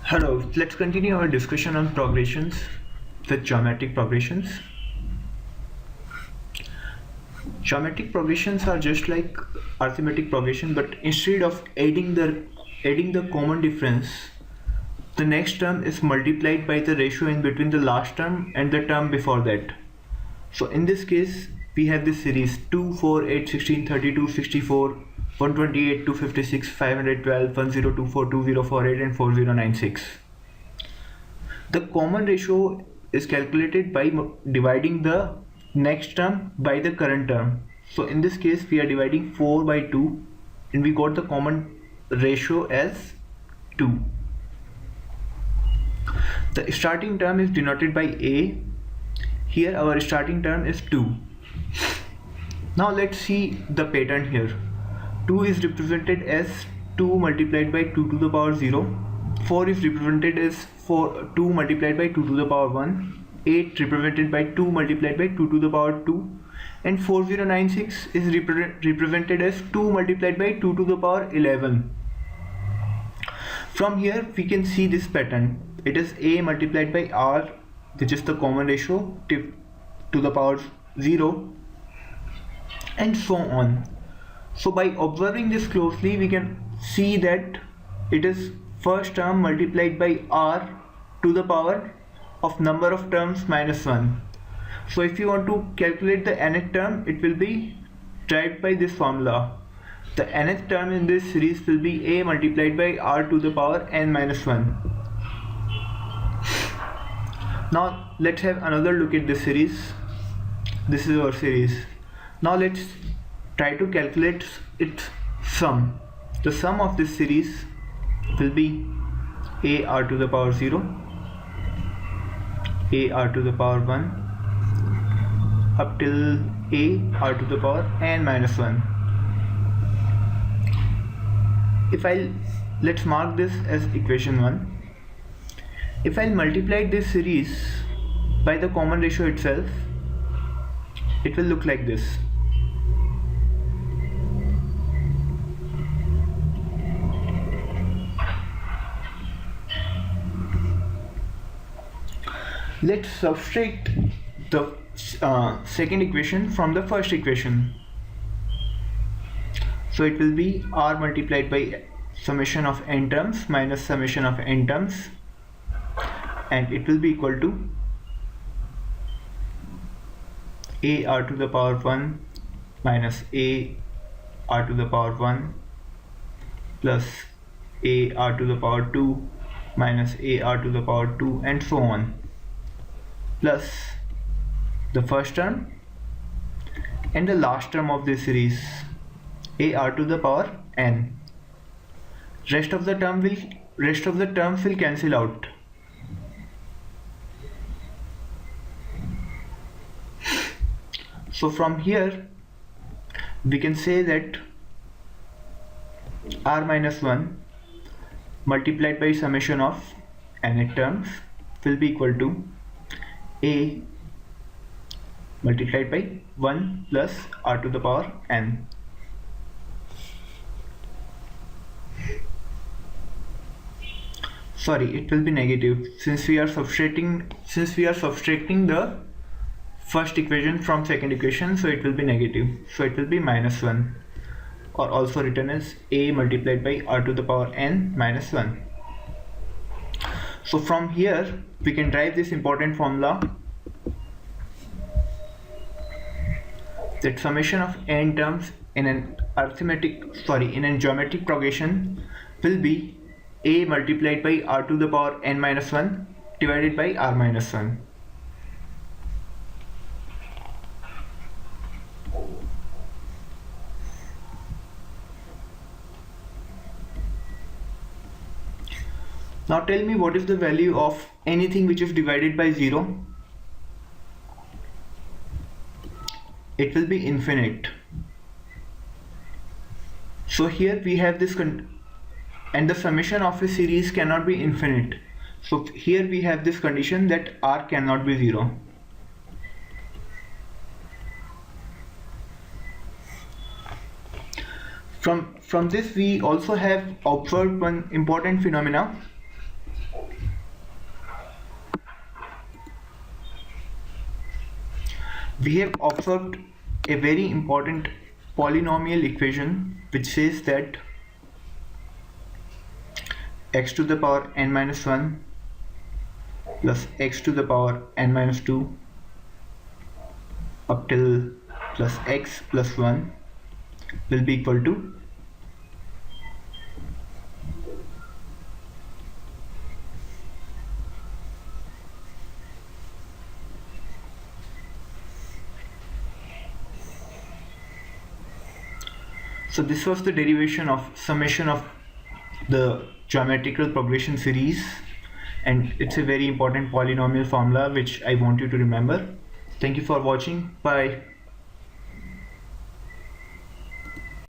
Hello, let's continue our discussion on progressions with geometric progressions. Geometric progressions are just like arithmetic progression, but instead of adding the common difference, the next term is multiplied by the ratio in between the last term and the term before that. So in this case, we have this series 2, 4, 8, 16, 32, 64, 128, 256, 512, 1024, 2048 and 4096. The common ratio is calculated by dividing the next term by the current term. So in this case we are dividing 4 by 2 and we got the common ratio as 2. The starting term is denoted by A. Here our starting term is 2. Now let's see the pattern here. 2 is represented as 2 multiplied by 2 to the power 0. 4 is represented as 2 multiplied by 2 to the power 1. 8 represented by 2 multiplied by 2 to the power 2. And 4096 is represented as 2 multiplied by 2 to the power 11. From here we can see this pattern. It is A multiplied by R, which is the common ratio, to the power 0, and so on. So by observing this closely we can see that it is first term multiplied by R to the power of number of terms minus 1. So if you want to calculate the nth term, it will be derived by this formula. The nth term in this series will be A multiplied by R to the power n minus 1. Now let's have another look at this series. This is our series. Now let's try to calculate its sum. The sum of this series will be A R to the power 0, A R to the power 1 up till A R to the power n minus 1. Let's mark this as equation 1. If I'll multiply this series by the common ratio itself, it will look like this. Let's subtract the second equation from the first equation. So it will be R multiplied by summation of n terms minus summation of n terms, and it will be equal to A R to the power 1 minus A R to the power 1 plus A R to the power 2 minus A R to the power 2 and so on, plus the first term and the last term of this series, A R to the power n. Rest of the terms will cancel out. So from here we can say that R minus 1 multiplied by summation of nth terms will be equal to A multiplied by 1 plus R to the power n. Sorry, it will be negative since we are subtracting the first equation from second equation, so it will be negative. So it will be minus 1, or also written as A multiplied by R to the power n minus 1. So from here we can derive this important formula, that summation of n terms in an geometric progression will be A multiplied by R to the power n minus 1 divided by R minus 1. Now tell me, what is the value of anything which is divided by 0? It will be infinite. So here we have this and the summation of a series cannot be infinite. So here we have this condition that R cannot be 0. From this we also have observed one important phenomena, We have observed a very important polynomial equation which says that x to the power n minus 1 plus x to the power n minus 2 up till plus x plus 1 will be equal to so this was the derivation of summation of the geometrical progression series, and it's a very important polynomial formula which I want you to remember. Thank you for watching. Bye.